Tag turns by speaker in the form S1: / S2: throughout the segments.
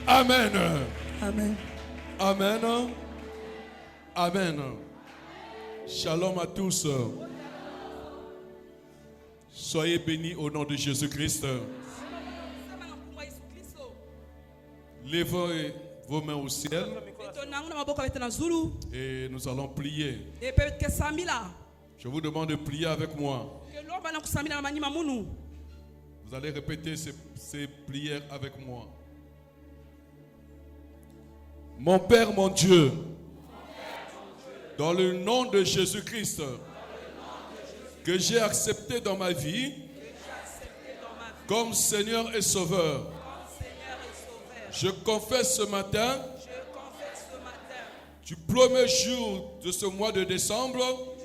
S1: Amen.
S2: Amen.
S1: Amen. Amen. Shalom à tous. Soyez bénis au nom de Jésus-Christ. Levez vos mains au ciel et nous allons prier. Je vous demande de prier avec moi. Vous allez répéter ces prières avec moi. Mon Père, mon Dieu, dans le nom de Jésus-Christ, que j'ai accepté dans ma vie comme Seigneur et Sauveur, je confesse ce matin, du premier jour de ce mois de décembre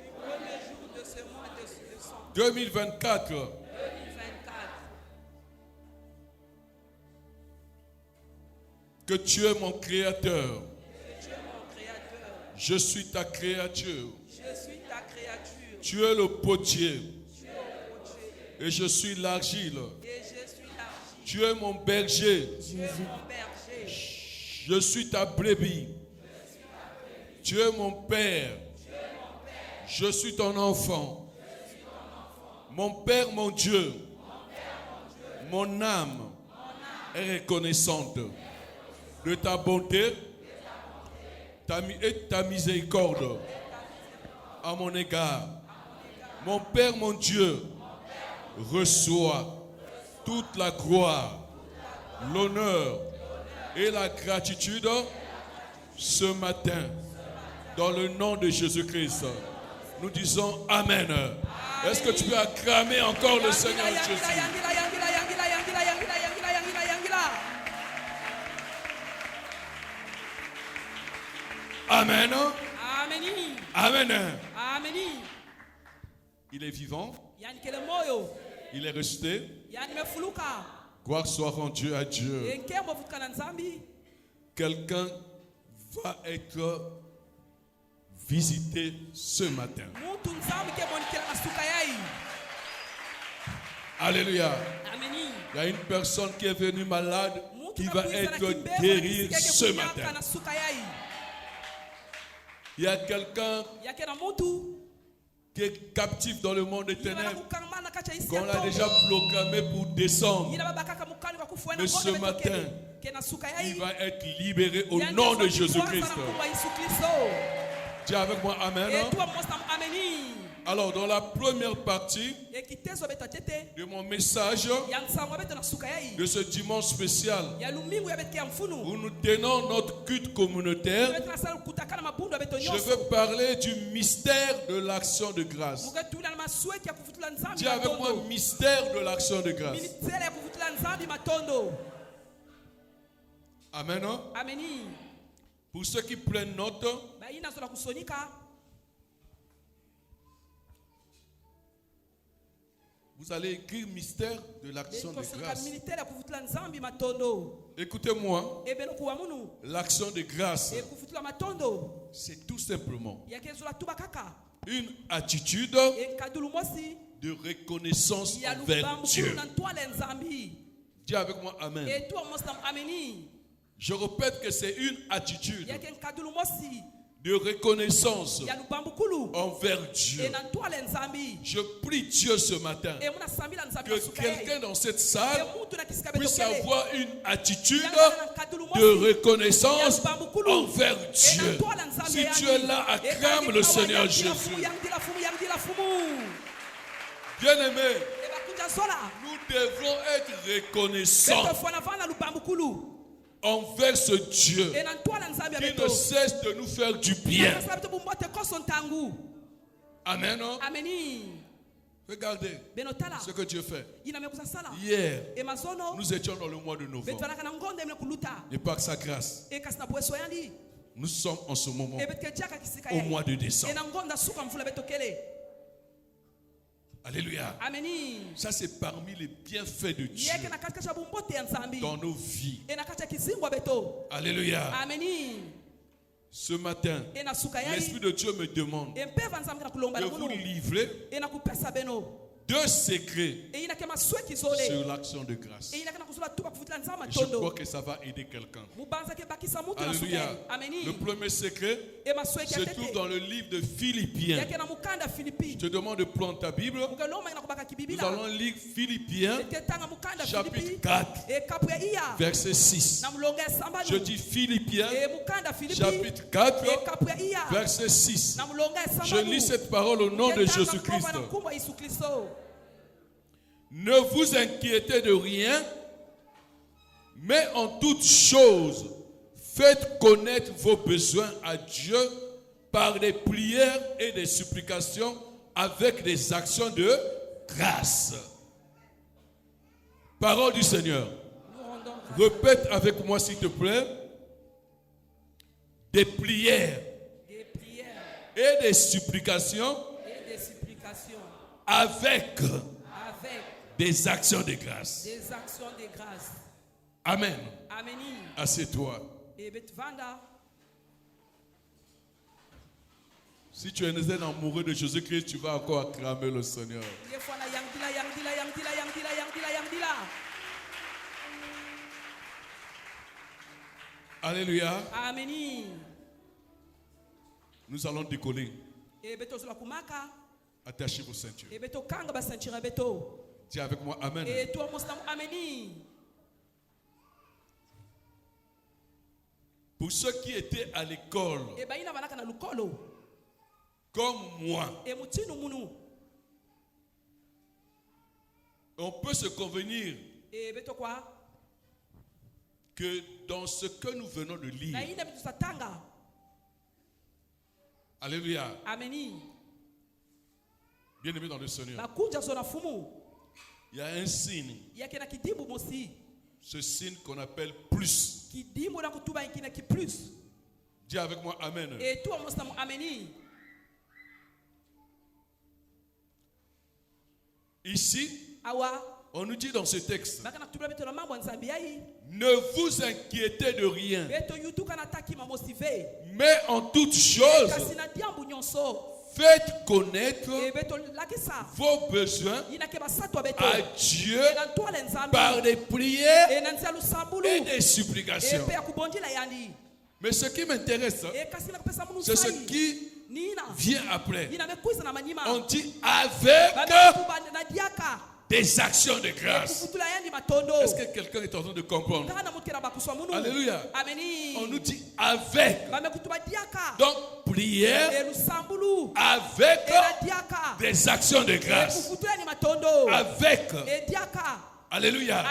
S1: 2024, que tu es mon Créateur. Je suis ta créature. Tu es le potier. Et je suis l'argile. Tu es mon berger. Je suis ta brebis. Tu es mon père. Je suis ton enfant. Mon Père, mon Dieu. Mon âme est reconnaissante de ta bonté et ta miséricorde à mon égard. Mon Père, mon Dieu, reçois toute la gloire, l'honneur et la gratitude ce matin. Dans le nom de Jésus-Christ, nous disons Amen. Est-ce que tu peux acclamer encore le Seigneur Jésus? Amen. Amen.
S2: Amen.
S1: Il est vivant. Il est resté. Gloire soit rendue à Dieu. Quelqu'un va être visité ce matin. Alléluia. Il y a une personne qui est venue malade qui va être guérie ce matin. Il y a quelqu'un qui est captif dans le monde des ténèbres, qu'on l'a déjà proclamé pour descendre. Mais ce matin, il va être libéré au nom de Jésus-Christ. Dis avec moi Amen. Alors, dans la première partie de mon message de ce dimanche spécial, où nous tenons notre culte communautaire, je veux parler du mystère de l'action de grâce. Dis avec moi mystère de l'action de grâce. Amen. Pour ceux qui prennent note, vous allez écrire mystère de l'action de grâce. Écoutez-moi, l'action de grâce, c'est tout simplement une attitude de reconnaissance envers Dieu. Dis avec moi Amen. Je répète que c'est une attitude de reconnaissance envers Dieu. Je prie Dieu ce matin que quelqu'un dans cette salle puisse avoir une attitude de reconnaissance envers Dieu. Si tu es là, acclame le Seigneur Jésus. Bien-aimés, nous devons être reconnaissants envers ce Dieu qui ne cesse de nous faire du bien. Amen. Regardez ce que Dieu fait. Hier, nous étions dans le mois de novembre. Et par sa grâce, nous sommes en ce moment au mois de décembre. Alléluia. Ça, c'est parmi les bienfaits de Dieu dans nos vies. Alléluia. Ce matin, l'Esprit de Dieu me demande de vous livrer deux secrets sur l'action de grâce. Et je crois que ça va aider quelqu'un. Alléluia. Le premier secret se trouve dans le livre de Philippiens. Je te demande de prendre ta Bible. Nous allons lire Philippiens chapitre 4 verset 6. Je dis Philippiens chapitre 4 verset 6. Je lis cette parole au nom de Jésus-Christ. Ne vous inquiétez de rien, mais en toutes choses, faites connaître vos besoins à Dieu par des prières et des supplications avec des actions de grâce. Parole du Seigneur. Répète avec moi s'il te plaît. Des prières et des supplications avec des actions de grâce. Amen. Assieds-toi. Si tu es un amoureux de Jésus-Christ, tu vas encore acclamer le Seigneur. Alléluia.
S2: Amen.
S1: Nous allons décoller. Attachez vos ceintures. Dis avec moi, Amen. Pour ceux qui étaient à l'école, comme moi, on peut se convenir que dans ce que nous venons de lire, alléluia, bien aimé dans le Seigneur, il y a un signe, ce signe qu'on appelle plus. Dis avec moi, Amen. Ici, on nous dit dans ce texte, ne vous inquiétez de rien, mais en toutes choses, faites connaître vos besoins à Dieu par des prières et des supplications. Mais ce qui m'intéresse, c'est ce qui vient après. On dit avec des actions de grâce. Est-ce que quelqu'un est en train de comprendre? Alléluia. On nous dit avec. Donc, prière avec des actions de grâce. Avec. Alléluia.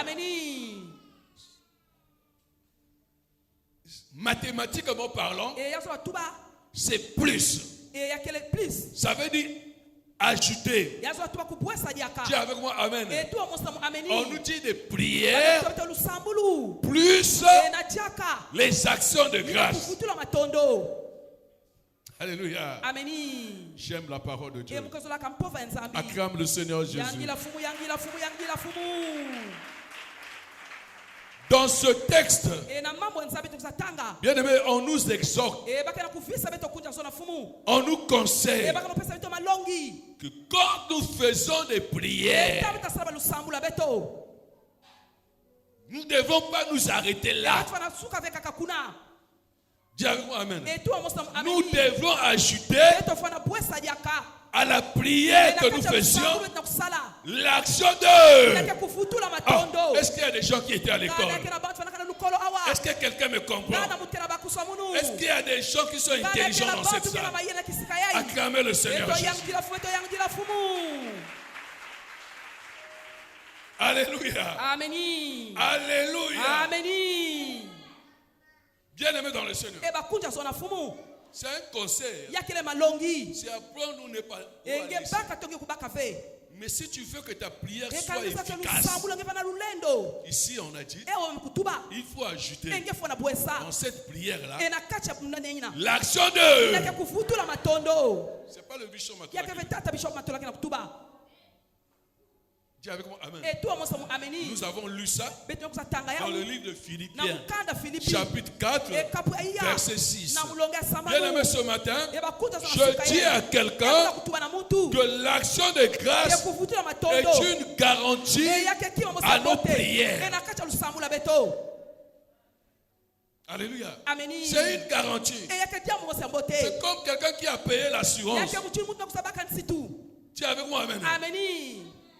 S1: Mathématiquement parlant, c'est plus. Ça veut dire ajouter. Dis avec moi, Amen. On nous dit de prières plus les actions de grâce. Alléluia. J'aime la parole de Dieu. Acclame le Seigneur Jésus. Dans ce texte, bien aimé, on nous exhorte, on nous conseille que quand nous faisons des prières, nous ne devons pas nous arrêter là. Dis avec moi, Amen. Nous devons ajouter à la prière que nous faisions l'action de... Oh, est-ce qu'il y a des gens qui étaient à l'école? Est-ce que quelqu'un me comprend? Est-ce qu'il y a des gens qui sont intelligents dans cette salle? Acclamez le Seigneur Jésus. Alléluia. Alléluia. Bien aimé dans le Seigneur. C'est un conseil. C'est apprendre ou ne pas. Mais si tu veux que ta prière soit efficace, ici on a dit, il faut ajouter dans cette prière-là l'action de... C'est pas le bishop Matulaki. Dis avec moi, amen.
S2: Amen.
S1: Nous avons lu ça dans le livre de Philippiens, chapitre 4, verset 6. Bien aimé, ce matin, je dis à quelqu'un que l'action de grâce est une garantie à nos prières. Alléluia. C'est une garantie. C'est comme quelqu'un qui a payé l'assurance. Dis avec moi, amen.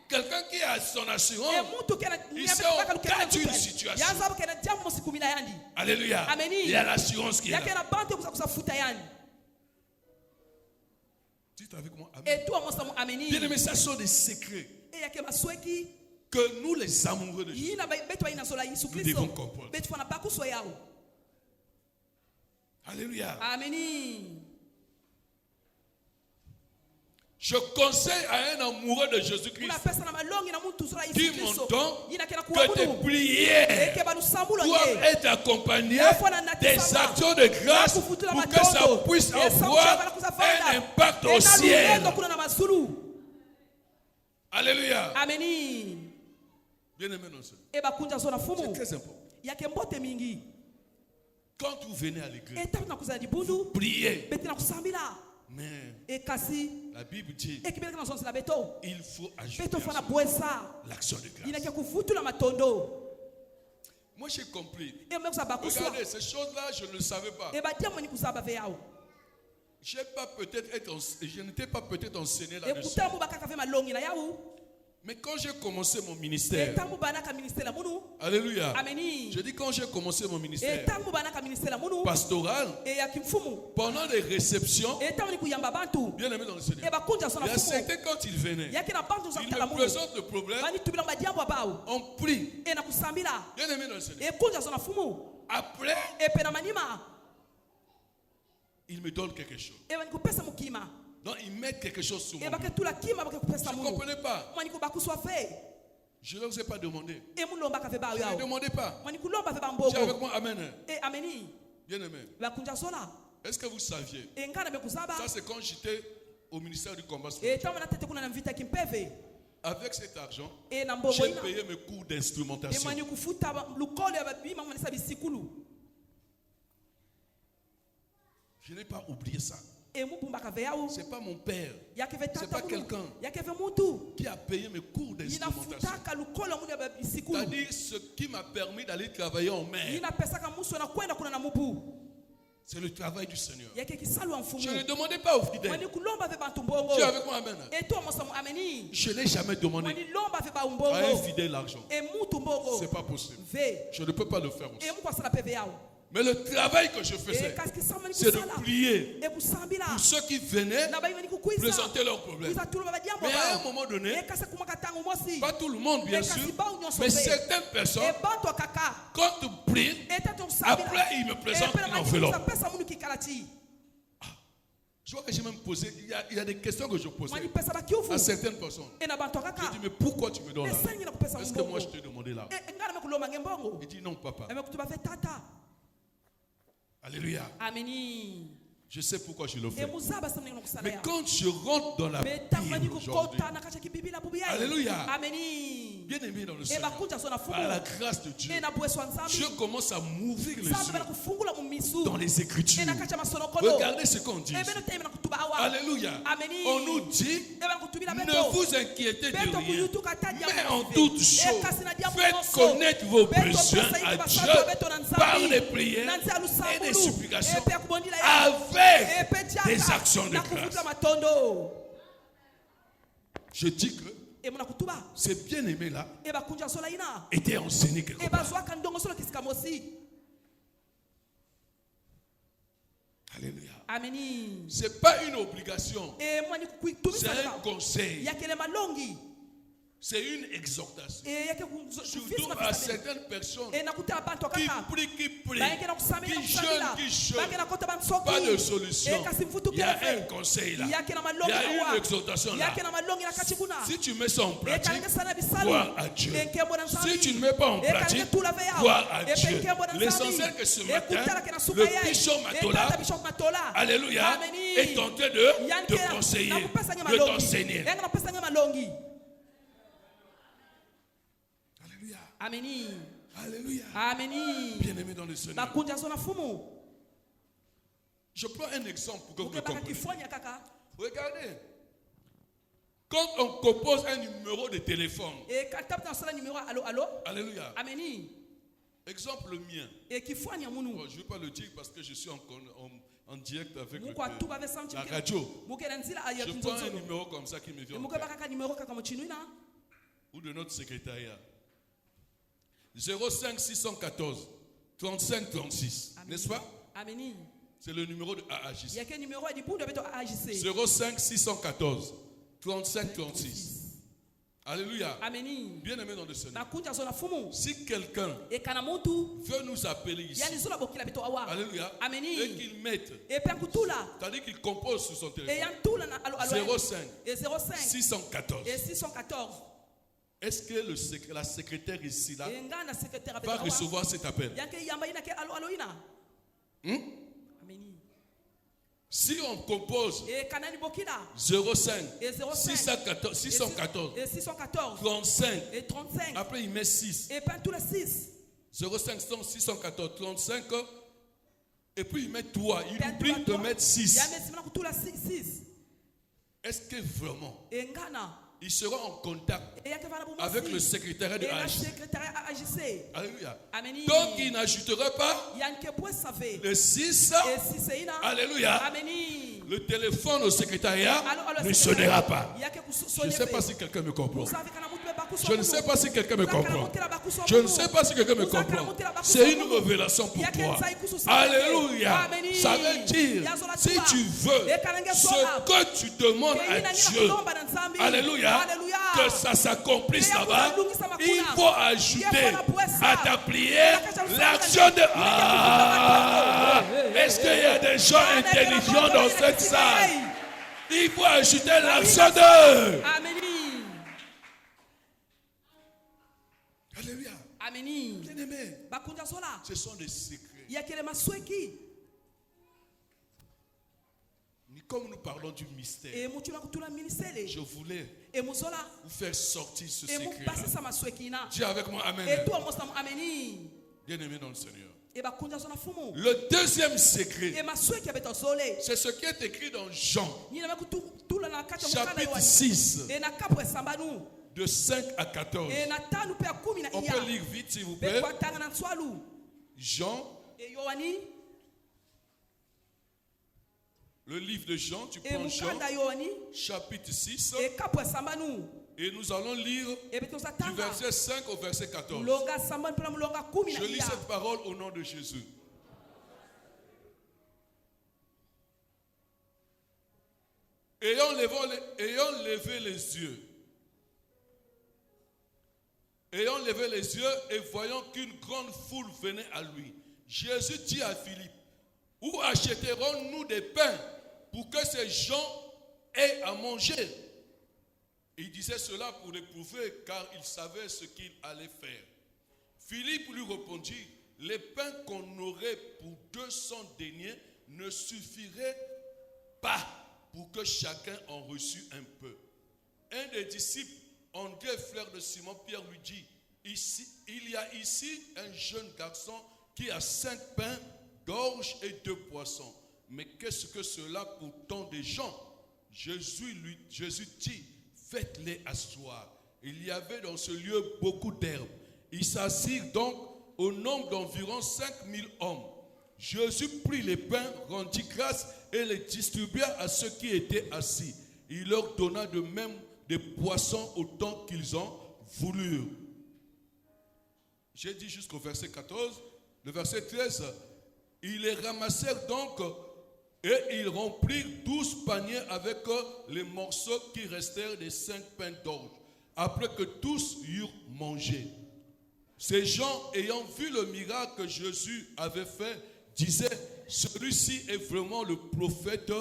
S1: Quelqu'un qui a son assurance, il sait au cas d'une situation. Alléluia. Il y a l'assurance qui est là. Dites avec moi, amen. Bien aimé, ça sont des secrets que nous, les amoureux de Jésus, nous devons comprendre. Alléluia.
S2: Amen.
S1: Je conseille à un amoureux de Jésus-Christ qui m'entend que tes prières doivent être accompagnées des actions de grâce pour que ça puisse avoir un impact au ciel. Alléluia.
S2: Amen.
S1: Bien aimé, non, c'est très important. Quand vous venez à l'église, vous priez. Mais la Bible dit il faut ajouter l'action de grâce. Moi j'ai compris. Regardez, ces choses-là, je ne le savais pas. Je n'étais pas peut-être enseigné là-dessus. Mais quand j'ai commencé mon ministère, alléluia, je dis quand j'ai commencé mon ministère pastoral, pendant les réceptions, bien aimé dans le Seigneur, il y a certains quand ils venaient, ils me présentent le problème, on prie, bien aimé dans le Seigneur. Après, il me donne quelque chose. Donc ils mettent quelque chose sur moi. Je ne comprenais pas. Je ne leur ai pas demandé. Je ne demandais pas. Dis avec moi, amen. Bien aimé. Est-ce que vous saviez? Ça c'est quand j'étais au ministère du combat spirituel. Avec cet argent, j'ai payé mes cours d'instrumentation. Je n'ai pas oublié ça. Ce n'est pas mon père. Ce n'est pas quelqu'un qui a payé mes cours d'instrumentation. C'est-à-dire ce qui m'a permis d'aller travailler en mer. C'est le travail du Seigneur. Je ne demandais pas aux fidèles. Tu es avec moi, amen. Je n'ai jamais demandé à un fidèle l'argent. Ce n'est pas possible. Je ne peux pas le faire aussi. Mais le travail que je faisais, c'est de prier pour ceux qui venaient présenter leurs problèmes. Mais à un moment donné, pas tout le monde bien sûr, mais certaines personnes, quand tu pries, après ils me présentent une enveloppe. Je vois que j'ai même posé, il y a des questions que je posais à certaines personnes. Je dis, mais pourquoi tu me donnes là? Est-ce que moi je t'ai demandé là? Il dit, non papa. Alléluia.
S2: Amen.
S1: Je sais pourquoi je le fais. Mais quand je rentre dans la Bible aujourd'hui, alléluia, bien aimé dans le Seigneur, par la grâce de Dieu, je commence à m'ouvrir les yeux dans les Écritures. Regardez ce qu'on dit. Alléluia. On nous dit, ne vous inquiétez de rien, mais en toute chose, faites connaître vos besoins à Dieu par les prières et des supplications avec des actions de grâce. Je dis que c'est bien aimé là était enseigné quelque part. Alléluia. Ce n'est pas une obligation. C'est un conseil. C'est une exhortation. Surtout à certaines personnes qui prient, qui jeûnent, pas de solution. Il y a un conseil là. Il y a une exhortation là. Si tu mets ça en pratique, gloire à Dieu. Si tu ne mets pas en pratique, gloire à Dieu. L'essentiel que ce matin, le Bishop Matola, alléluia, est en train de te conseiller, de t'enseigner.
S2: Amen.
S1: Alléluia.
S2: Amen.
S1: Bien-aimé dans le Seigneur. Je prends un exemple pour que vous compreniez. Regardez. Quand on compose un numéro de téléphone. Alléluia.
S2: Amen.
S1: Exemple le mien. Bon, je ne vais pas le dire parce que je suis en direct avec la radio. Je prends un numéro comme ça qui me vient en tête. Ou de notre secrétariat. 05 614 35 36. N'est-ce pas?
S2: Amen.
S1: C'est le numéro de AAJC.
S2: Il y a quel numéro de AAJC?
S1: 05 614 35 36. Alléluia.
S2: Amen.
S1: Bien aimé dans le Seigneur. Si quelqu'un veut nous appeler ici, alléluia,
S2: Amen,
S1: et qu'il mette, c'est-à-dire qu'il compose sur son téléphone 05 614. Est-ce que la secrétaire ici là va recevoir cet appel? Si on compose 05 614 35, après il met 6. 05 614 35, et puis il met 3. Il oublie de mettre 6. Est-ce que vraiment il sera en contact avec le secrétariat de AAJC? Alléluia. Donc il n'ajoutera pas le 6. Alléluia. Le téléphone au secrétariat ne sonnera pas. Je ne sais pas si quelqu'un me comprend. Je ne sais pas si quelqu'un me comprend. Je ne sais pas si quelqu'un me comprend. C'est une révélation pour toi. Alléluia. Ça veut dire, si tu veux ce que tu demandes à Dieu, alléluia, que ça s'accomplisse là-bas, il faut ajouter à ta prière l'action de... Ah, est-ce qu'il y a des gens intelligents dans cette salle? Il faut ajouter l'action de... Alléluia. Bien-aimé, ce sont des secrets. Comme nous parlons du mystère, je voulais vous faire sortir ce secret. Dis avec moi Amen. Bien-aimé dans le Seigneur. Le deuxième secret, c'est ce qui est écrit dans Jean, chapitre 6, de 5 à 14. On peut lire vite s'il vous plaît. Jean, le livre de Jean, tu prends Jean, chapitre 6, et nous allons lire du verset 5 au verset 14. Je lis cette parole au nom de Jésus. Ayant levé les yeux et voyant qu'une grande foule venait à lui, Jésus dit à Philippe: où achèterons-nous des pains pour que ces gens aient à manger? Il disait cela pour l'éprouver, car il savait ce qu'il allait faire. Philippe lui répondit: les pains qu'on aurait pour 200 deniers ne suffiraient pas pour que chacun en reçût un peu. Un des disciples, André, frère de Simon Pierre, lui dit: il y a ici un jeune garçon qui a 5 pains d'orge et 2 poissons. Mais qu'est-ce que cela pour tant de gens? Jésus dit: faites-les asseoir. Il y avait dans ce lieu beaucoup d'herbes. Ils s'assirent donc au nombre d'environ 5000 hommes. Jésus prit les pains, rendit grâce et les distribua à ceux qui étaient assis. Il leur donna de même des poissons autant qu'ils en voulurent. J'ai dit jusqu'au verset 14. Le verset 13. Ils les ramassèrent donc et ils remplirent 12 paniers avec les morceaux qui restèrent des 5 pains d'orge, après que tous eurent mangé. Ces gens, ayant vu le miracle que Jésus avait fait, disaient: celui-ci est vraiment le prophète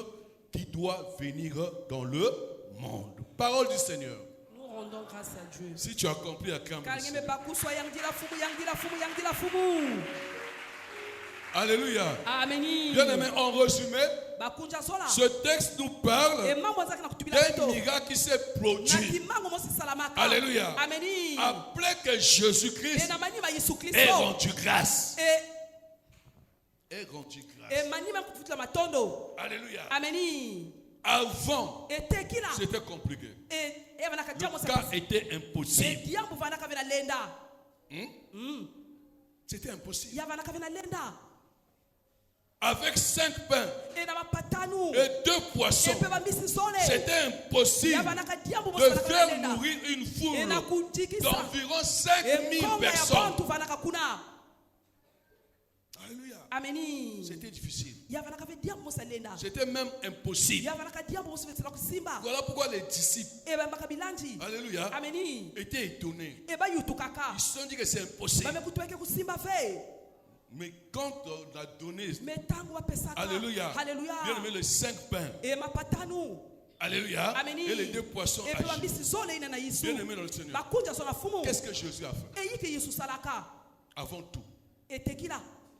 S1: qui doit venir dans le monde. Parole du Seigneur.
S2: Nous rendons grâce à Dieu.
S1: Si tu as compris, acclame. Alléluia.
S2: Amen.
S1: Bien aimé, en résumé, ce texte nous parle d'un miracle qui s'est produit. Alléluia. Après que Jésus-Christ ait rendu grâce. Alléluia. Avant, c'était compliqué. Le cas était impossible. C'était impossible. Avec 5 pains et 2 poissons, c'était impossible de faire nourrir une foule d'environ 5000 personnes. Alléluia. C'était difficile. C'était même impossible. Voilà pourquoi les disciples, alléluia, étaient étonnés. Ils se sont dit que c'est impossible. Mais quand on a donné, alléluia, bien aimé, les 5 pains, alléluia, et les 2 poissons âgés, bien aimé dans le Seigneur, qu'est-ce que Jésus a fait? Avant tout.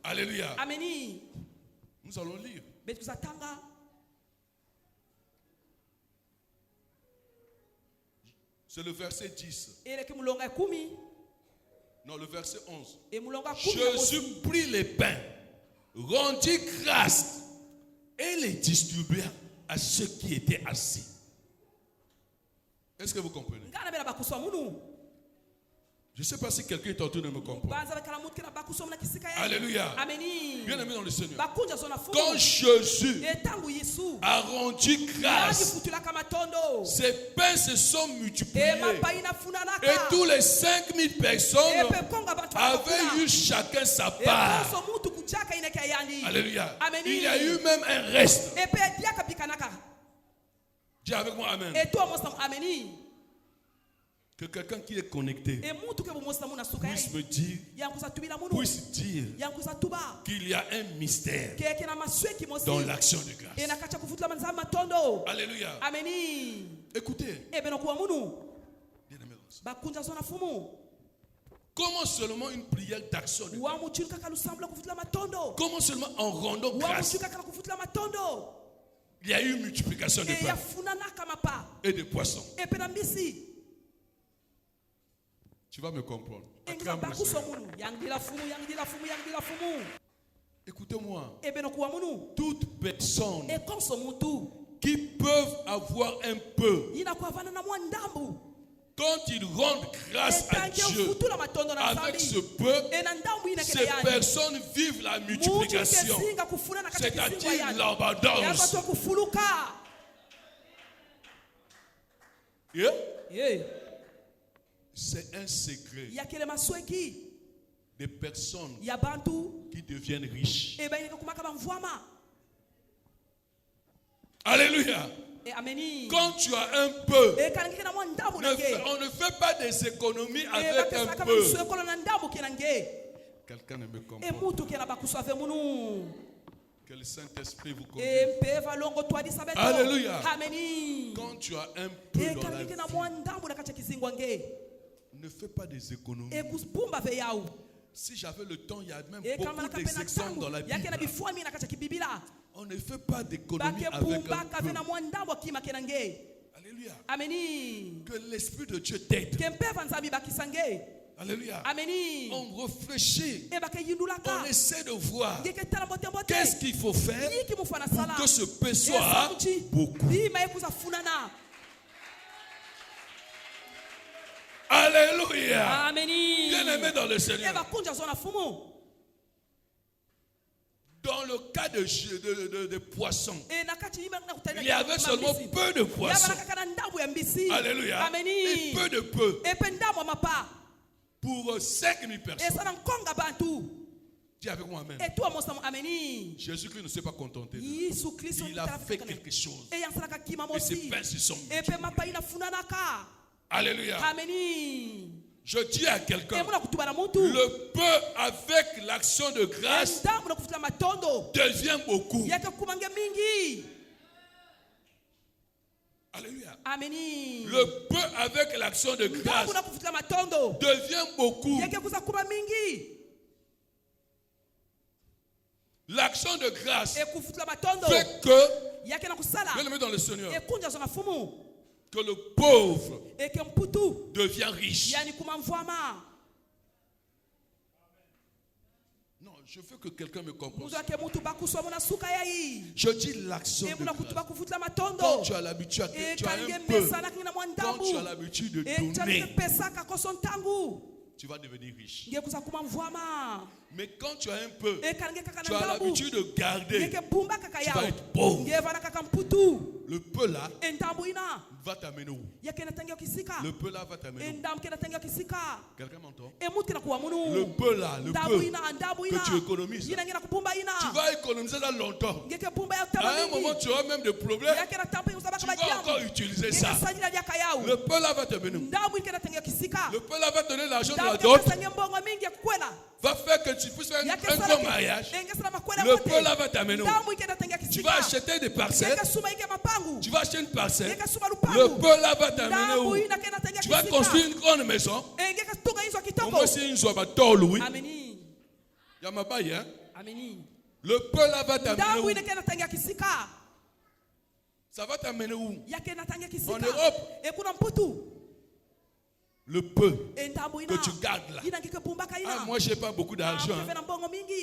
S1: Alléluia. Nous allons lire. C'est le verset 10. Non, le verset 11. Jésus prit les pains, rendit grâce et les distribua à ceux qui étaient assis. Est-ce que vous comprenez? Je ne sais pas si quelqu'un est en train de me comprendre. Alléluia. Bien aimé dans le Seigneur. Quand Jésus a rendu grâce, ces pains se sont multipliés. Et tous les 5000 personnes avaient eu chacun sa part. Alléluia. Il y a eu même un reste. Dis avec moi Amen. Que quelqu'un qui est connecté puisse me dire, puisse dire qu'il y a un mystère dans l'action de grâce. Alléluia. Écoutez. Comment seulement une prière d'action de grâce? Comment seulement en rendant grâce? Il y a eu une multiplication de pains et de poissons. Tu vas me comprendre. Écoutez-moi. Toute personne qui peuvent avoir un peu, quand ils rendent grâce à Dieu avec ce peu, ces personnes vivent la multiplication, c'est-à-dire l'abondance. C'est un secret des personnes qui deviennent riches. Alléluia. Quand tu as un peu, on ne fait pas des économies avec un peu. Quelqu'un ne me comprend. Que le Saint-Esprit vous conduise. Alléluia. Quand tu as un peu dans la vie, ne fais pas des économies. Si j'avais le temps, il y a même beaucoup d'exemples dans la Bible. On ne fait pas d'économies avec un peu. Alléluia. Que l'Esprit de Dieu t'aide. Alléluia. On réfléchit. On essaie de voir qu'est-ce qu'il faut faire pour que ce peu soit beaucoup. Alléluia. Bien aimé dans le Seigneur. Dans le cas de poissons, il y avait seulement peu de poissons. Alléluia. Et peu de peu. Pour 5000 personnes. Dis avec moi Amen. Jésus-Christ ne s'est pas contenté. Il a fait quelque chose. Et ses pains se sont multipliés. Alléluia. Je dis à quelqu'un, le peu avec l'action de grâce devient beaucoup. Alléluia. Le peu avec l'action de grâce devient beaucoup. L'action de grâce fait que, je le mets dans le Seigneur, que le pauvre devient riche. Non, je veux que quelqu'un me comprenne. Je dis l'action de grâce. Quand tu as l'habitude, tu as un peu. Quand tu as l'habitude de donner, tu vas devenir riche. Mais quand tu as un peu, tu as l'habitude de garder, tu vas être pauvre. Le peu là va t'amener où? Le peu là va t'amener où? Quelqu'un m'entend? Le peu là, le peu que tu économises, tu vas économiser là longtemps. À un moment, tu auras même des problèmes. Tu vas encore utiliser ça. Le peu là va t'amener où? Le peu là va te donner l'argent de la dot. Va faire que tu puisses faire un grand mariage. Le peu là va t'amener où? Tu vas acheter des parcelles. Tu vas acheter une parcelle. Le peu là va t'amener où? Tu vas construire une grande maison. Au moins si une soit ma tol, oui. Il y a ma baille, hein? Le peu là va t'amener où? Ça va t'amener où? En Europe. Le peu que tu gardes là. Ah, moi, je n'ai pas beaucoup d'argent.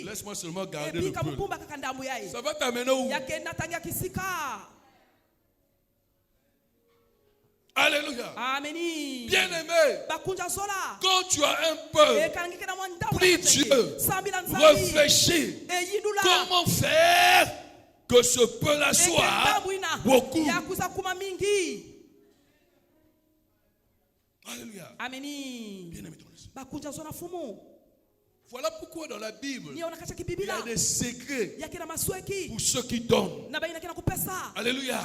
S1: Laisse-moi seulement garder le peu. Ça va t'amener où? Alléluia. Bien aimé, quand tu as un peu, prie Dieu, réfléchis. Comment faire que ce peu-là soit beaucoup? Alléluia. Bien aimé, voilà pourquoi dans la Bible, il y a des secrets pour ceux qui donnent. Alléluia.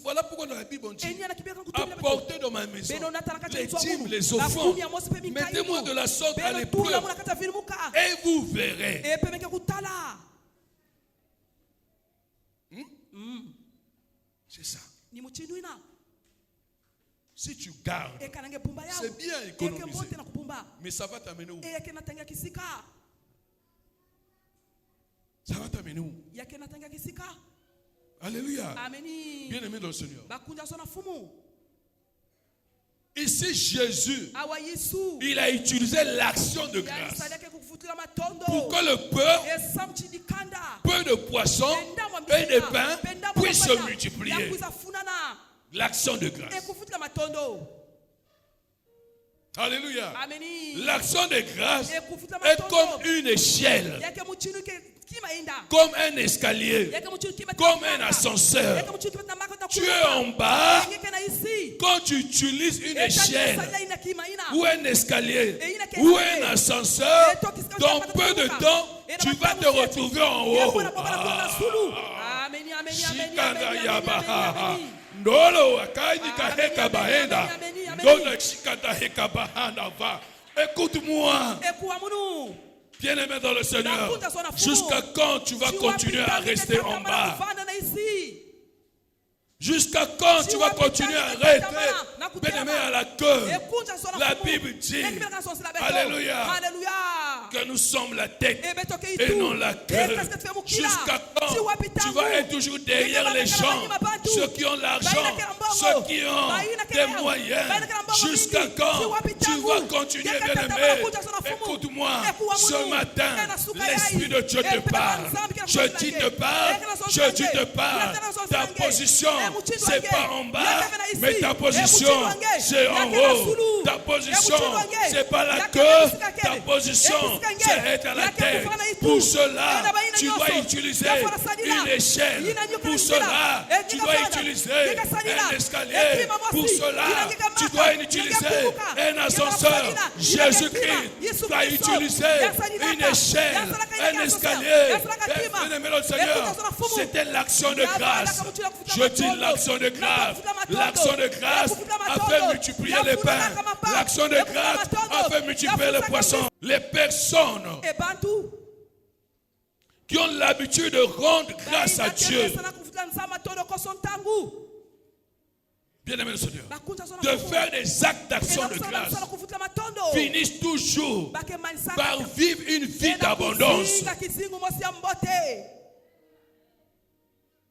S1: Voilà pourquoi dans la Bible on dit apportez dans ma maison les dîmes, les offrandes. Mettez-moi de la sorte à l'épreuve et vous verrez. C'est ça. Si tu gardes, c'est bien économiser. Mais ça va t'amener où? Ça va t'amener où? Alléluia. Bien aimé dans le Seigneur. Ici, Jésus, il a utilisé l'action de grâce pour que le peu de poissons et de pain puisse se multiplier. L'action de grâce. Alléluia. L'action de grâce est comme une échelle, comme un escalier, comme un ascenseur. Tu es en bas. Quand tu utilises une échelle ou un escalier ou un ascenseur, dans peu de temps, tu vas te retrouver en haut. Écoute-moi. Bien-aimé dans le Seigneur, jusqu'à quand tu vas continuer à rester en bas? Jusqu'à quand tu vas continuer à rester bien-aimé à la queue? La Bible dit, alléluia, que nous sommes la tête et non la queue. Jusqu'à quand tu vas être toujours derrière les gens, ceux qui ont l'argent, ceux qui ont des moyens? Jusqu'à quand tu vas continuer, bien-aimé? Écoute-moi, ce matin, l'Esprit de Dieu te parle. Je dis te parle, je dis te parle. Ta position, c'est pas en bas, mais ta position, c'est en haut. Ta position, c'est pas la queue. Ta position, c'est être à la tête. Pour cela, tu dois utiliser une échelle. Pour cela, tu dois utiliser un escalier. Pour cela, tu dois utiliser un ascenseur. Jésus-Christ va utiliser une échelle, un escalier. C'était l'action de grâce. Je dis l'action de grâce. L'action de grâce a fait multiplier les pains. L'action de grâce a fait multiplier les poissons. Les personnes qui ont l'habitude de rendre grâce à Dieu bien-aimé le Seigneur, de faire des actes d'action de grâce, finissent toujours par vivre une vie d'abondance.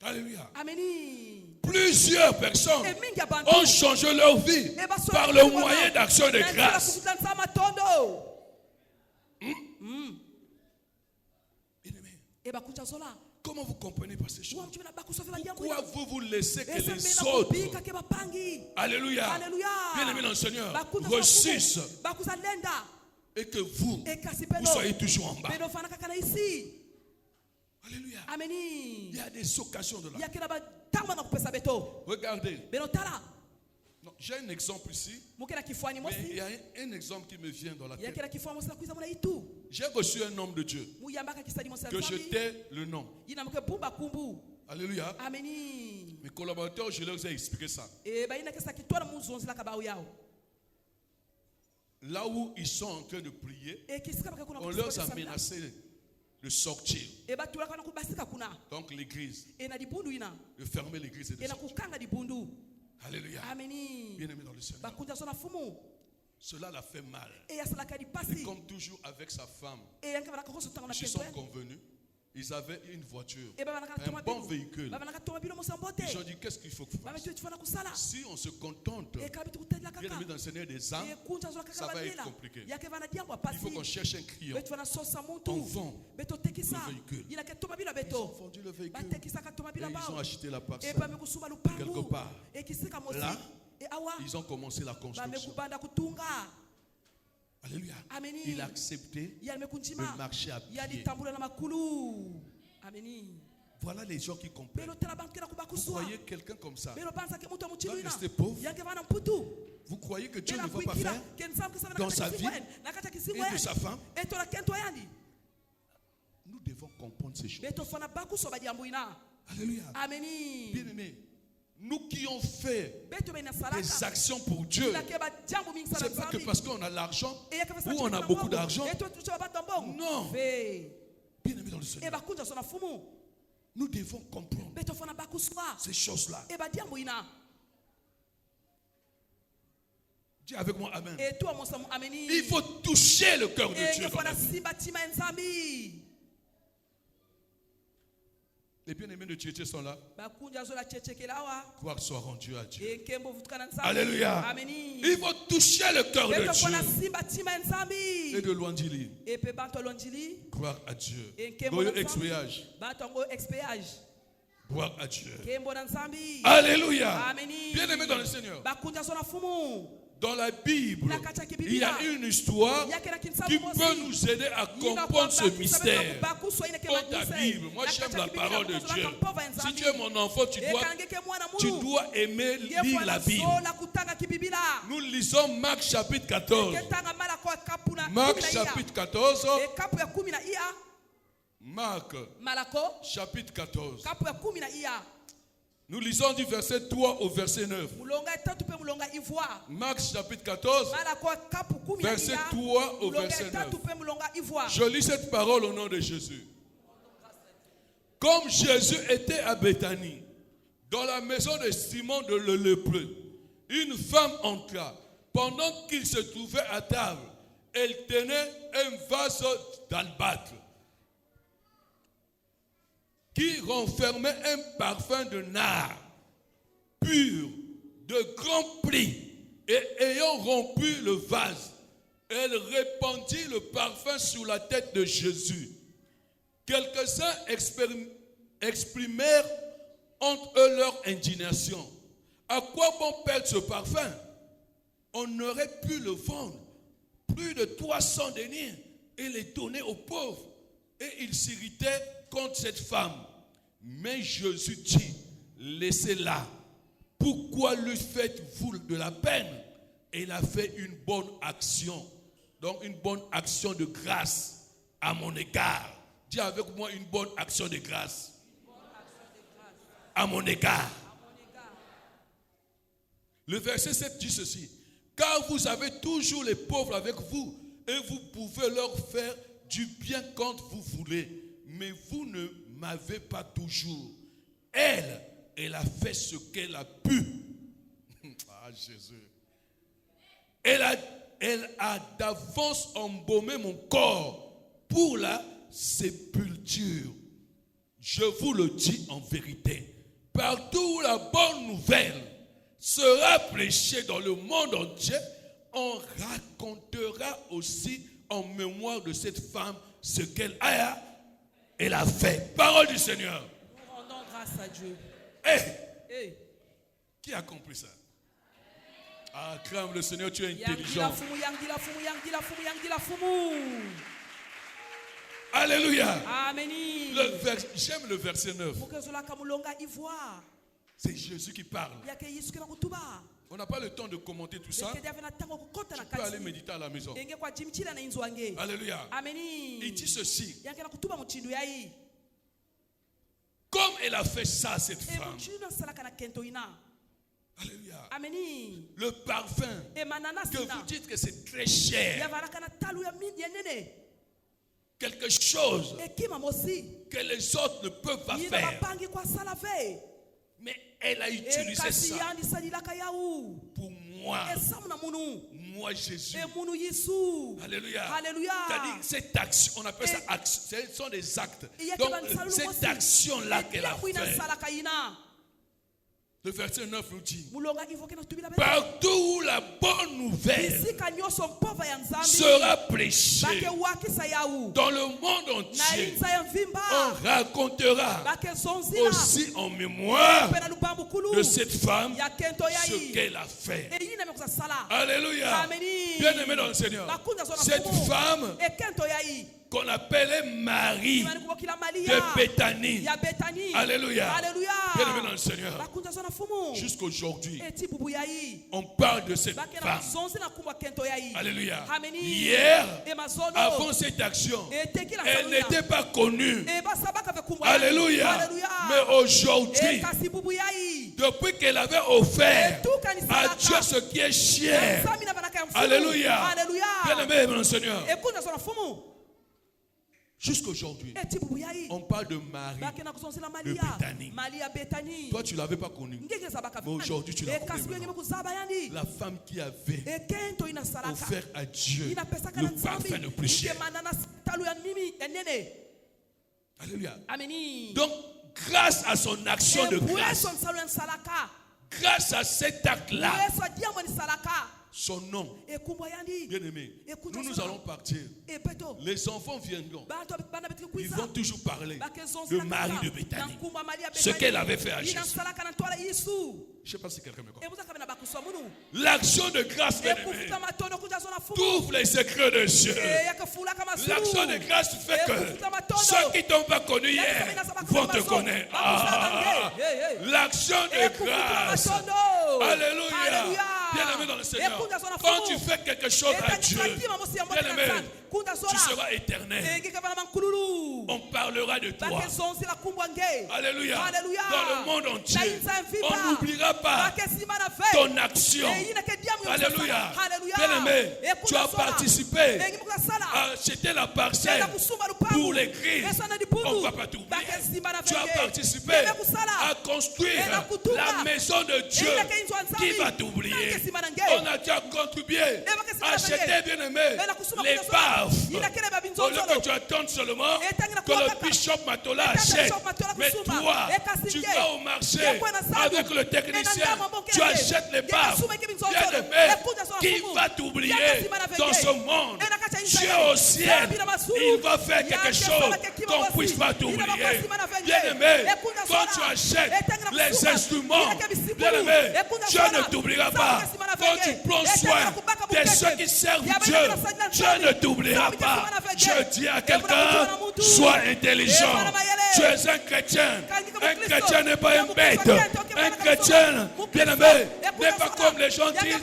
S1: Alléluia. Plusieurs personnes ont changé leur vie par le moyen d'action de grâce. Comment vous comprenez pas ces choses? Pourquoi vous laissez que les autres, alléluia, bien-aimés dans le Seigneur, réussissent et que vous soyez toujours en bas? Alléluia. Il y a des occasions de la vie. Regardez. Non, j'ai un exemple ici. Mais il y a un exemple qui me vient dans la tête. J'ai reçu un homme de Dieu que je tais le nom. Alléluia. Mes collaborateurs, je leur ai expliqué ça. Là où ils sont en train de prier, on leur a menacé de sortir. Donc l'église, de fermer l'église et de sortir. Alléluia. Bien-aimé dans le Seigneur, cela l'a fait mal. Et comme toujours avec sa femme, ils se sont convenus. Ils avaient une voiture, un bon véhicule. Ils ont dit, qu'est-ce qu'il faut que vous fassiez? Si on se contente, bien-aimé dans le Seigneur, des âmes, ça va être compliqué. Il faut qu'on cherche un client. On vend le véhicule. Ils ont vendu le véhicule. Et ils ont acheté la parcelle quelque part. Là, ils ont commencé la construction. Alléluia. Il a accepté de marcher à pied. Voilà les gens qui comprennent. Vous croyez quelqu'un comme ça doit rester pauvre? Vous croyez que Dieu ne va pas faire dans sa vie et de sa femme? Nous devons comprendre ces choses. Alléluia. Bien-aimés, nous qui ont fait des actions pour Dieu, c'est pas que parce qu'on a l'argent ou on a beaucoup d'argent. Non. Bien-aimés dans le Seigneur, nous devons comprendre ces choses-là. Dis avec moi Amen. Il faut toucher le cœur de Dieu dans la vie. Les bien-aimés de Tchétché sont là. Gloire soit rendue à Dieu. Alléluia. Il faut toucher le cœur de Dieu. Et de Luandili. Gloire à Dieu. Gloire à Dieu. Alléluia. Bien-aimés dans le Seigneur, dans la Bible, il y a une histoire qui peut nous aider à comprendre ce mystère. Dans ta Bible, moi j'aime la parole de Dieu. Si tu es mon enfant, tu dois aimer lire la Bible. Nous lisons Marc chapitre 14. Marc chapitre 14. Marc chapitre 14. Nous lisons du verset 3 au verset 9. Marc chapitre 14, verset 3 au verset 9. Je lis cette parole au nom de Jésus. Comme Jésus était à Béthanie, dans la maison de Simon de le lépreux, une femme entra. Pendant qu'il se trouvait à table, elle tenait un vase d'albâtre qui renfermait un parfum de nard pur, de grand prix, et ayant rompu le vase, elle répandit le parfum sur la tête de Jésus. Quelques-uns exprimèrent entre eux leur indignation. À quoi bon perdre ce parfum? On aurait pu le vendre plus de 300 deniers et les donner aux pauvres. Et ils s'irritaient contre cette femme. Mais Jésus dit, laissez-la. Pourquoi lui faites-vous de la peine? Et il a fait une bonne action. Donc une bonne action de grâce à mon égard. Dis avec moi une bonne action de grâce. À mon égard. Le verset 7 dit ceci. Car vous avez toujours les pauvres avec vous et vous pouvez leur faire du bien quand vous voulez. Mais vous ne m'avez pas toujours. Elle a fait ce qu'elle a pu. Ah, Jésus. Elle a d'avance embaumé mon corps pour la sépulture. Je vous le dis en vérité. Partout où la bonne nouvelle sera prêchée dans le monde entier, on racontera aussi en mémoire de cette femme ce qu'elle a fait. Parole du Seigneur.
S2: Nous rendons grâce à Dieu.
S1: Hey. Qui a compris ça? Ah, crème le Seigneur, tu es intelligent. Alléluia.
S2: Amen.
S1: J'aime le verset 9. C'est Jésus qui parle. On n'a pas le temps de commenter tout ça. Tu peux aller méditer à la maison. Alléluia. Il dit ceci. Comme elle a fait ça, cette femme. Alléluia. Le parfum que vous dites que c'est très cher. Quelque chose que les autres ne peuvent pas faire. Mais elle a utilisé ça pour moi. Moi, Jésus. Alléluia. C'est-à-dire cette action, on appelle ça action. Ce sont des actes. Donc, cette action-là qu'elle a fait. Le verset 9 nous dit, partout où la bonne nouvelle sera prêchée dans le monde entier, on racontera aussi en mémoire de cette femme ce qu'elle a fait. Alléluia. Bien-aimé dans le Seigneur, cette femme qu'on appelait Marie de Béthanie. Alléluia. Bien-aimé dans le Seigneur. Jusqu'aujourd'hui, on parle de cette femme. Alléluia. Hier, avant cette action, elle n'était pas connue. Alléluia. Mais aujourd'hui, depuis qu'elle avait offert à Dieu ce qui est cher. Alléluia. Bien-aimé dans le Seigneur. Jusqu'aujourd'hui, on parle de Marie de Béthanie. Toi, tu ne l'avais pas connue. Mais aujourd'hui, tu la connais. La femme qui avait offert à Dieu le parfum le plus cher. Alléluia. Donc, grâce à son action de grâce, grâce à cet acte-là, son nom, bien-aimé, nous allons partir. Les enfants viendront. Ils vont toujours parler de Marie de Béthanie. Ce qu'elle avait fait à Jésus. Je ne sais pas si quelqu'un me comprend. L'action de grâce, bien-aimé, t'ouvre les secrets de Dieu. L'action de grâce fait que ceux qui ne t'ont pas connu hier vont te connaître. L'action de grâce. Alléluia. Bien-aimé dans le Seigneur, quand tu fais quelque chose à Dieu, bien-aimé, tu seras éternel. On parlera de toi. Alléluia. Dans le monde entier, on n'oubliera pas ton action. Alléluia. Bien-aimé, tu as participé à acheter la parcelle pour l'église. On ne va pas t'oublier. Tu as participé à construire la maison de Dieu. Qui va t'oublier? On a déjà contribué à acheter, bien-aimé, les baves. Au lieu que tu attends seulement que le bishop Matola achète. Mais toi, tu vas au marché avec le technicien, tu achètes les baves. Bien-aimé, qui va t'oublier dans ce monde? Dieu au ciel, il va faire quelque chose qu'on ne puisse pas t'oublier. Bien-aimé, quand tu achètes les instruments, bien-aimé, Dieu ne t'oubliera pas. Quand tu prends soin de ceux qui servent Dieu, Dieu ne t'oubliera pas. Je dis à quelqu'un, sois intelligent. Tu es un chrétien. Un chrétien n'est pas un bête. Un chrétien, bien-aimé, n'est pas comme les gens disent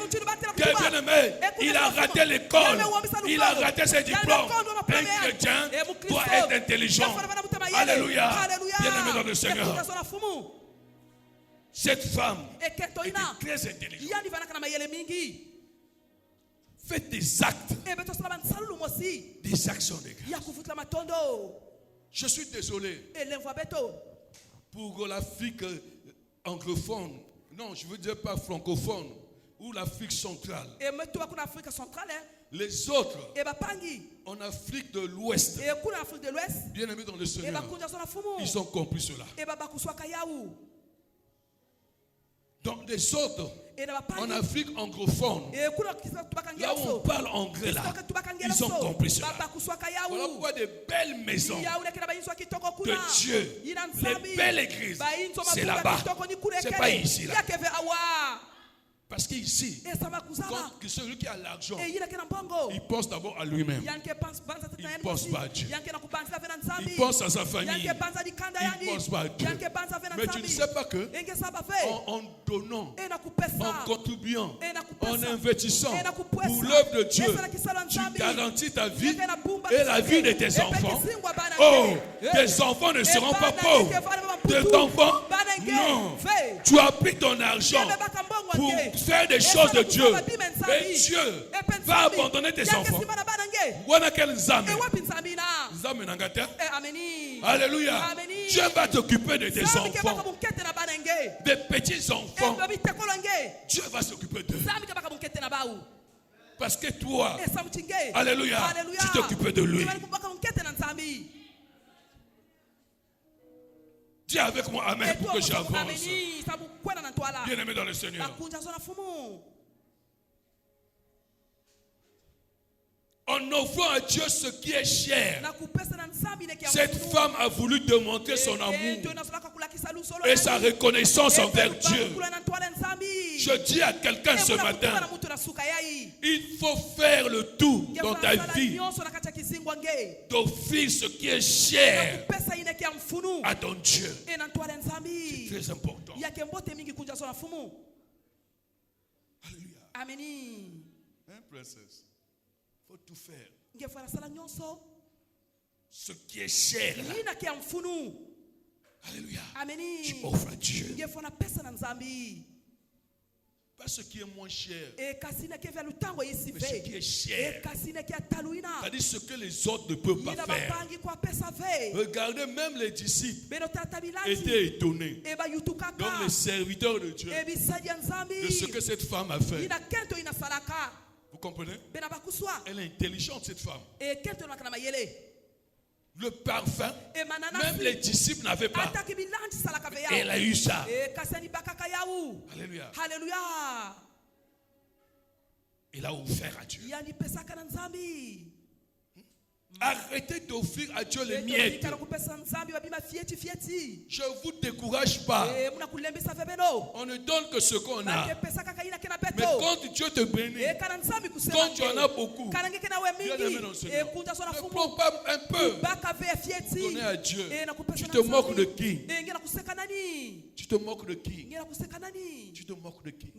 S1: que, bien-aimé, il a raté l'école, il a raté ses diplômes. Un chrétien doit être intelligent. Alléluia. Bien-aimé dans le Seigneur. Cette femme était très intelligente. Faites des actes. Des actions de grâce. Je suis désolé pour l'Afrique anglophone. Non, je veux dire pas francophone. ou l'Afrique centrale.
S2: Et maintenant qu'on Afrique centrale,
S1: les autres
S2: et bapangi
S1: en Afrique de l'Ouest.
S2: Et qu'on Afrique de l'Ouest.
S1: Bien aimés dans le Seigneur.
S2: Et
S1: ils ont compris cela.
S2: Et babakuswa kayaou.
S1: Dans les autres, en Afrique anglophone, là où on parle anglais, là, ils ont compris cela. Voilà pourquoi des belles maisons de Dieu, les belles églises, c'est là-bas, c'est pas ici. Là. Parce qu'ici, quand celui qui a l'argent, il pense d'abord à lui-même. Il ne pense pas à Dieu. Il pense à sa famille. Il ne pense pas à Dieu. Mais tu ne sais pas que en donnant, en contribuant, en investissant pour l'œuvre de Dieu, tu garantis ta vie et la vie de tes enfants. Oh, tes enfants ne seront pas pauvres. Tes enfants, non. Tu as pris ton argent pour faire des choses de Dieu. Et Dieu va abandonner tes enfants. Voilà quel zame. Alléluia. Dieu va t'occuper de tes enfants. Des petits enfants. Dieu va s'occuper d'eux. Parce que toi, alléluia, tu t'occupes de lui. Dis avec moi amen pour que j'avance. Bien aimé dans le Seigneur. En offrant à Dieu ce qui est cher, cette femme a voulu démontrer son amour et sa reconnaissance envers Dieu. Je dis à quelqu'un ce matin, il faut faire le tout dans ta vie d'offrir ce qui est cher à ton Dieu. C'est très important. Alléluia. Hein, princesse? Il faut tout faire. Ce qui est cher là. Alléluia. Tu offres à Dieu. Pas ce qui est moins cher, mais ce qui est cher. C'est-à-dire ce que les autres ne peuvent pas faire. Regardez, même les disciples étaient étonnés. Donc les serviteurs de Dieu, de ce que cette femme a fait. Vous comprenez? Elle est intelligente, cette femme. Le parfum, même les disciples n'avaient pas. Et elle a eu ça. Alléluia. Il a offert à Dieu. Arrêtez d'offrir à Dieu les miettes. Je ne vous décourage pas. On ne donne que ce qu'on a. Mais quand Dieu te bénit, quand tu en as beaucoup, bien aimé dans le Seigneur, ne prends pas un peu. Donner à Dieu. Tu te moques de qui? Tu te moques de qui? Tu te moques de qui?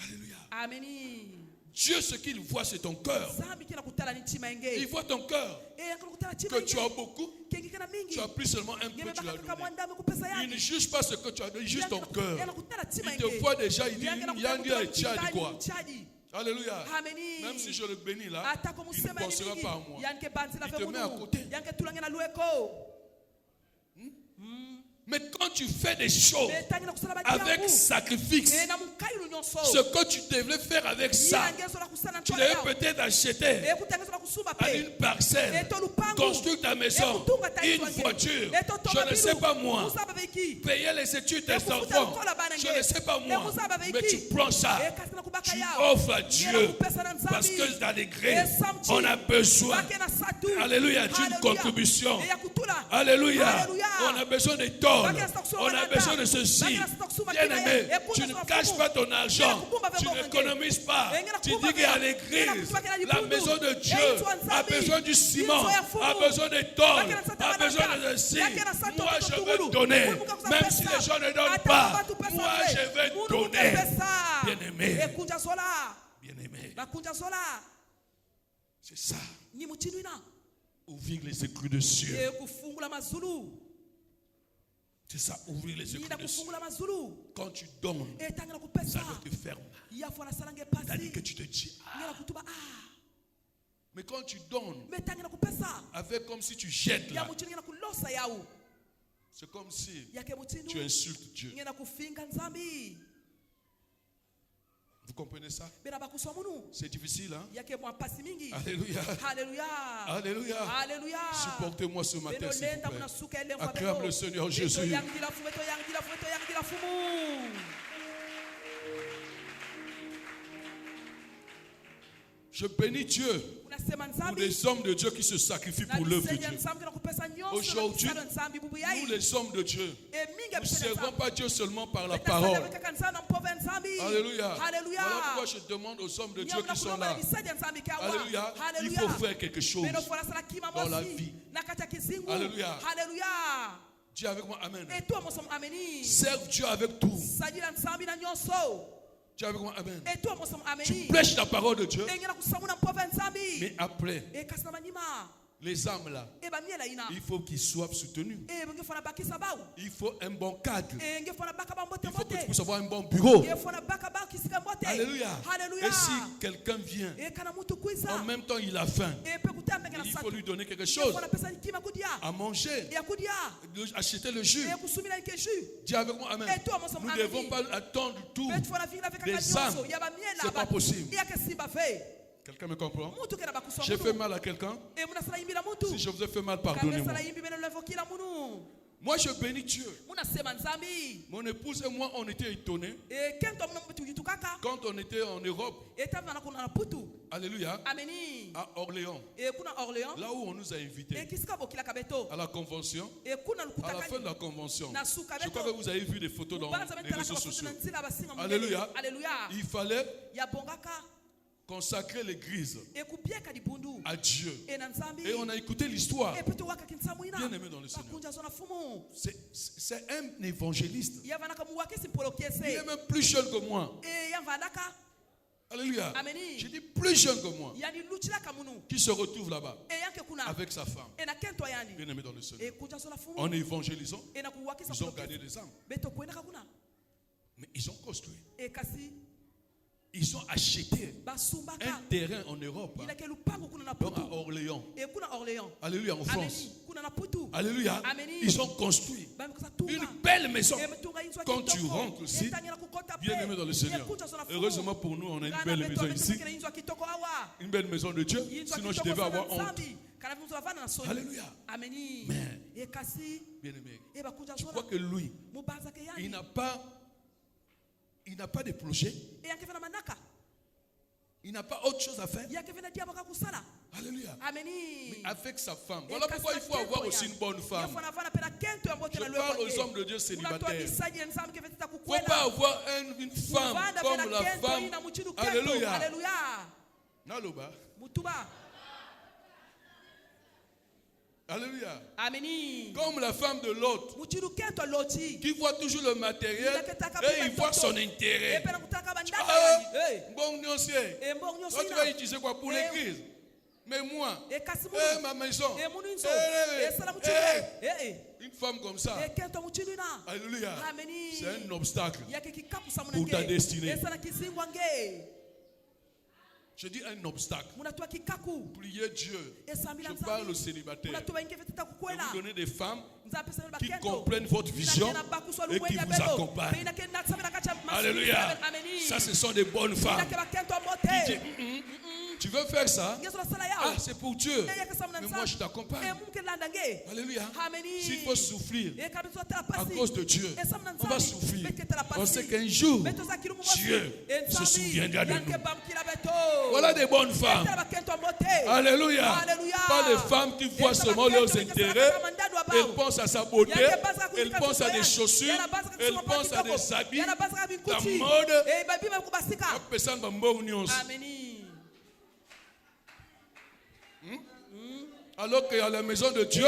S1: Alléluia.
S2: Amen.
S1: Dieu, ce qu'il voit, c'est ton cœur. Il voit ton cœur. Que tu as beaucoup, tu as pris seulement un peu, tu l'as donné. Il ne juge pas ce que tu as donné, il juge ton cœur. Il te voit déjà, il dit, Yangia et Tchad, quoi. Alléluia. Même si je le bénis là, il ne pensera pas à moi. Il te met à côté. Mais quand tu fais des choses avec sacrifice, ce que tu devais faire avec ça, tu devais peut-être acheter à une parcelle, construire ta maison, une voiture, je ne sais pas moi, payer les études des enfants, je ne sais pas moi, mais tu prends ça, tu offres à Dieu, parce que dans l'église, on a besoin, alléluia, d'une contribution, alléluia, on a besoin de temps. On a besoin de ceci. Bien aimé, tu ne caches pas ton argent. Tu n'économises pas. Tu dis qu'à l'église, la maison de Dieu a besoin du ciment, a besoin de tôle, a besoin de ceci. Moi, je vais donner. Même si les gens ne donnent pas, moi, je vais donner. Bien aimé. Bien aimé. C'est ça. Ouvrir les éclus de cieux. C'est ça, ouvrir les éclus de cieux. Quand tu donnes, ça ne te ferme. C'est-à-dire que tu te dis, mais quand tu donnes, avec comme si tu jettes là, C'est comme si tu insultes Dieu. Vous comprenez ça? C'est difficile, hein? Alléluia. Alléluia. Alléluia. Supportez-moi ce matin, s'il vous plaît. Acclame le Seigneur Jésus. Je bénis Dieu pour les hommes de Dieu qui se sacrifient pour l'œuvre de Dieu. Aujourd'hui, nous les hommes de Dieu, nous ne servons pas Dieu seulement par la parole. Alléluia. Voilà pourquoi je demande aux hommes de Dieu qui sont là. Alléluia. Il faut faire quelque chose dans la vie. Alléluia. Dis avec moi Amen. Serve Dieu avec tout. Tu es avec moi, Amen. Tu prêches la parole de Dieu. Mais après, les âmes là, il faut qu'ils soient soutenus. Il faut un bon cadre. Il faut que tu puisses avoir un bon bureau. Alléluia. Et si quelqu'un vient, en même temps il a faim, il faut lui donner quelque chose à manger, acheter le jus. Dis avec moi Amen. Nous ne devons pas attendre tout des âmes. Ce n'est pas possible. Quelqu'un me comprend? J'ai fait mal à quelqu'un. Si je vous ai fait mal, pardonnez-moi. Moi, je bénis Dieu. Mon épouse et moi, on était étonnés. Quand on était en Europe, alléluia, à Orléans, là où on nous a invités, à la convention, à la fin de la convention, je crois que vous avez vu des photos dans les réseaux sociaux. Alléluia, il fallait consacrer l'église à Dieu. Et on a écouté l'histoire. Bien aimé dans le Seigneur. C'est un évangéliste. Il est même plus jeune que moi. Alléluia. Je dis plus jeune que moi. Qui se retrouve là-bas avec sa femme. Bien aimé dans le Seigneur. En évangélisant, ils ont gagné des âmes. Mais ils ont construit. Ils ont acheté un terrain en Europe, donc à Orléans. Alléluia, en France. Alléluia. Ils ont construit une belle maison. Quand tu rentres ici, bien aimé dans le Seigneur, heureusement pour nous, on a une belle maison ici. Une belle maison de Dieu. Sinon, je devais avoir honte. Alléluia. Mais, bien aimé, tu crois que lui, il n'a pas de projet. Il n'a pas autre chose à faire. Alléluia. Mais avec sa femme. Voilà pourquoi il faut avoir aussi une bonne femme. Je parle aux hommes de Dieu célibataires. Il ne faut pas avoir une femme comme la femme. Alléluia. Naloba. Alléluia. Comme la femme de l'autre qui voit toujours le matériel et il voit son intérêt. Bon, toi tu vas utiliser quoi pour l'église? Mais moi, ma maison, une femme comme ça, alléluia, c'est un obstacle pour ta destinée. Je dis un obstacle. Priez Dieu. Je parle aux célibataires. Et vous donnez des femmes qui comprennent votre vision et qui vous accompagnent. Alléluia. Ça, ce sont des bonnes femmes. Qui disent, tu veux faire ça? Ah, c'est pour Dieu. Mais moi, je t'accompagne. Alléluia. S'il faut souffrir à cause de Dieu, on va souffrir. On sait qu'un jour, Dieu se souviendra de nous. Voilà des bonnes femmes. Alléluia. Pas des femmes qui voient seulement leurs intérêts. Elles pensent à sa beauté. Elles pensent à des chaussures. Elles pensent à des habits. La mode. Alors qu'à la maison de Dieu,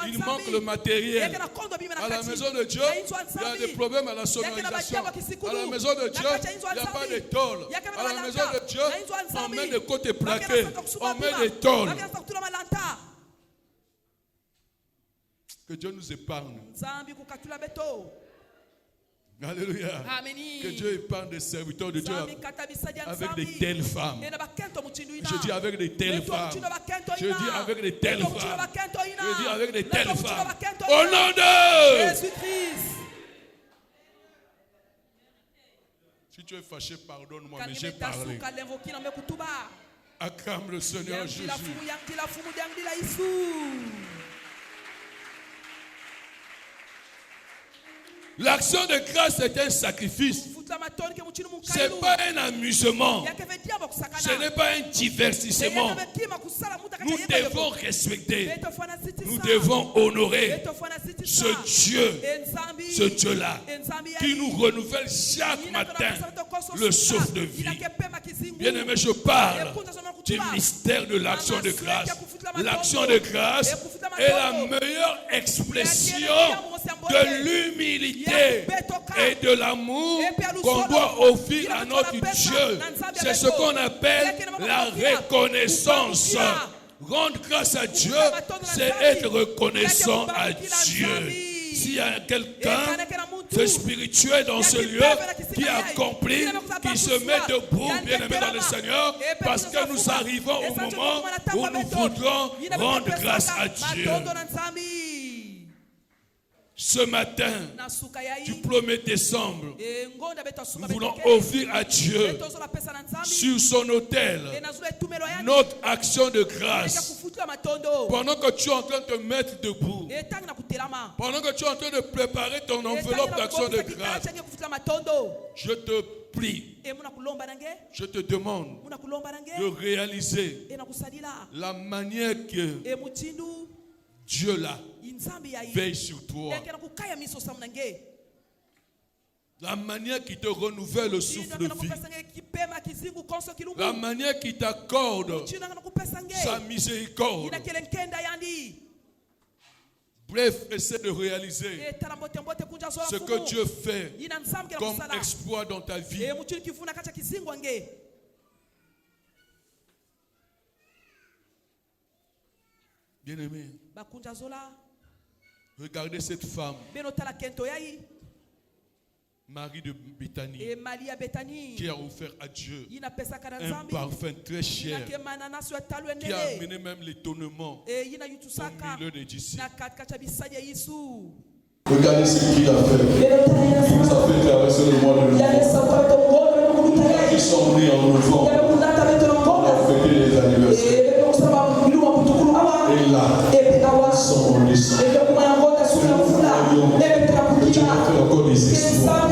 S1: il manque le matériel. À la maison de Dieu, il y a des problèmes à la sonorisation. À la maison de Dieu, il n'y a pas de tôle. À la maison de Dieu, on met des côtés plaqués. On met des tôles. Que Dieu nous épargne. Alléluia.
S2: Amen.
S1: Que Dieu épargne des serviteurs de Dieu avec de telles femmes. Je dis avec de telles femmes. Je dis avec de telles femmes. Je dis avec de telles femmes. Au nom de
S2: Jésus-Christ.
S1: Si tu es fâché, pardonne-moi, mais j'ai parlé. Acclame le Seigneur Jésus. L'action de grâce est un sacrifice. Ce n'est pas un amusement. Ce n'est pas un divertissement. Nous devons respecter. Nous devons honorer ce Dieu-là, qui nous renouvelle chaque matin le souffle de vie. Bien-aimé, je parle du mystère de l'action de grâce. L'action de grâce est la meilleure expression de l'humilité et de l'amour qu'on doit offrir à notre Dieu. C'est ce qu'on appelle la reconnaissance. Rendre grâce à Dieu, c'est être reconnaissant à Dieu. S'il y a quelqu'un de spirituel dans ce lieu qui a compris, qui se met debout, bien aimé dans le Seigneur, parce que nous arrivons au moment où nous voudrons rendre grâce à Dieu. Ce matin, du 1er décembre, nous voulons offrir à Dieu, sur son autel, notre action de grâce. Pendant que tu es en train de te mettre debout, pendant que tu es en train de préparer ton enveloppe d'action de grâce, je te prie, je te demande de réaliser la manière que Dieu là veille sur toi. La manière qui te renouvelle le souffle de vie. La manière qui t'accorde sa miséricorde. Bref, essaie de réaliser ce que Dieu fait comme exploit dans ta vie. Bien-aimé, regardez cette femme, Marie de Béthanie, qui a offert à Dieu un parfum très cher, qui a amené même l'étonnement au milieu des disciples. Regardez ce qu'il a fait. Il nous a fait traverser le mois de novembre. Ils sont nés en novembre. On a fêté les anniversaires. Et là, son descend. Que Dieu m'a fait encore des exploits.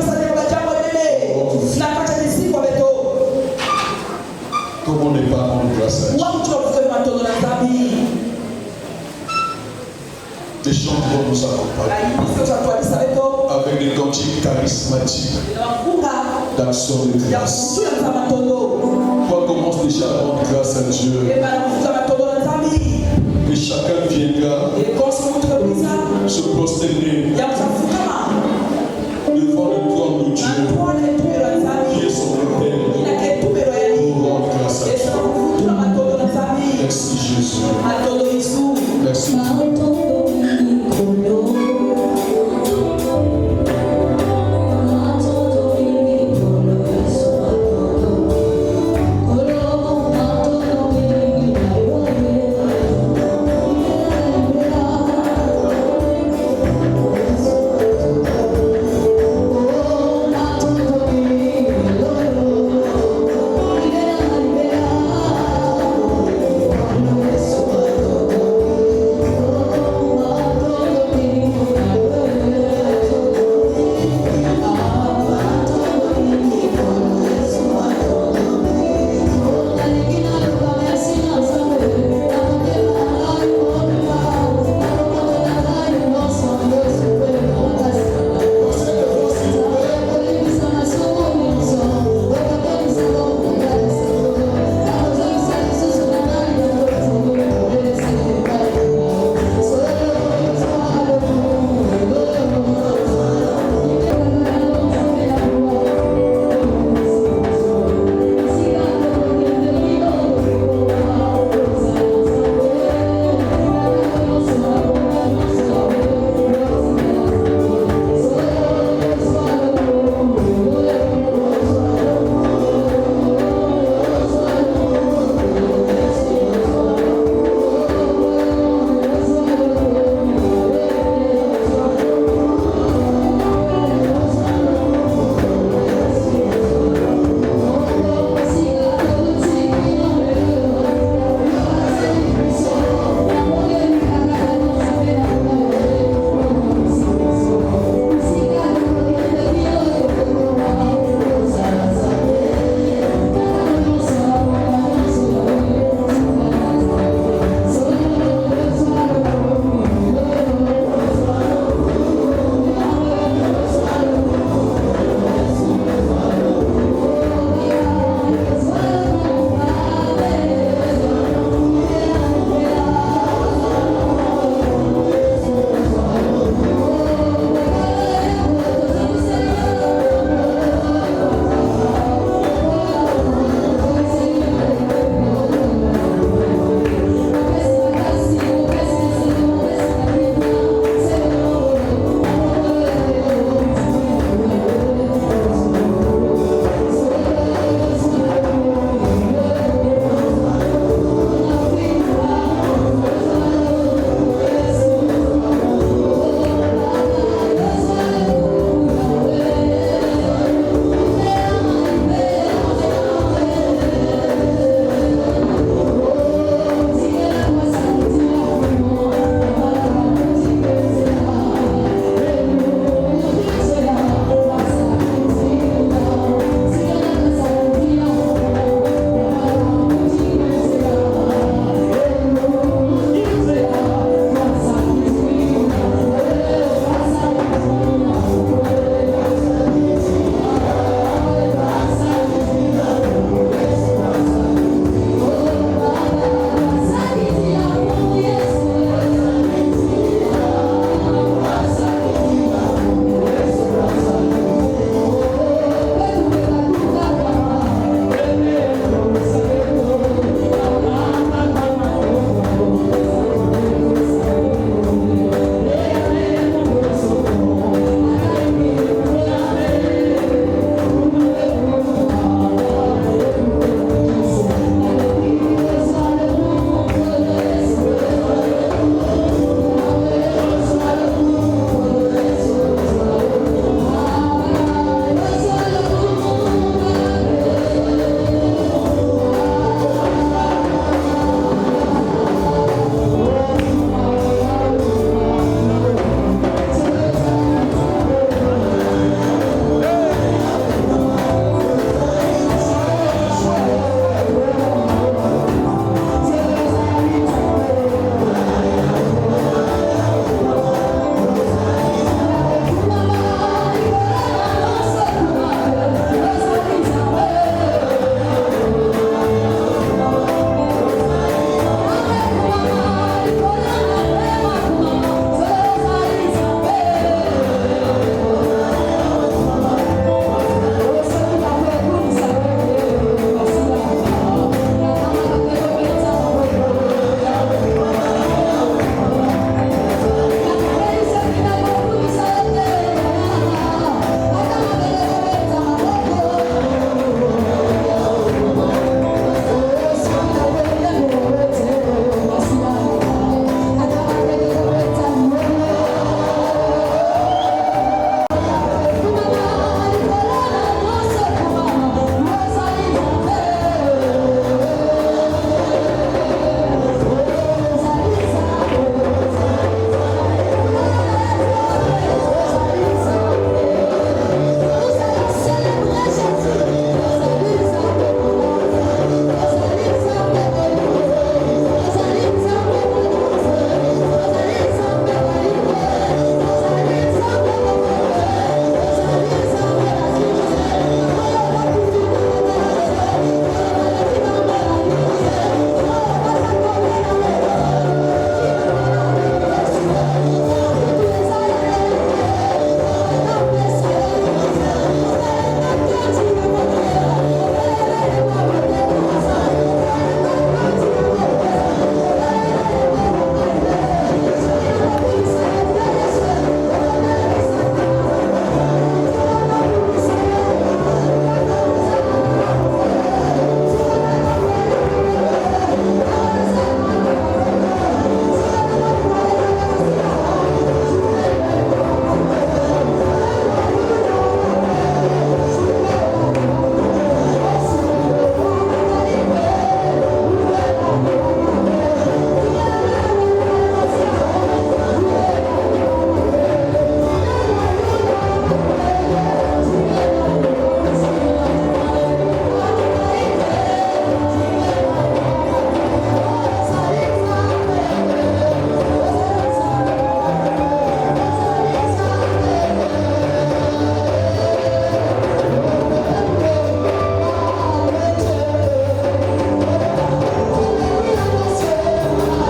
S1: Comment ne pas rendre grâce à Dieu? Des chants vont nous accompagner avec des cantiques charismatiques d'action de grâce. Toi commence déjà à rendre grâce à Dieu. Et chacun viendra se prosterner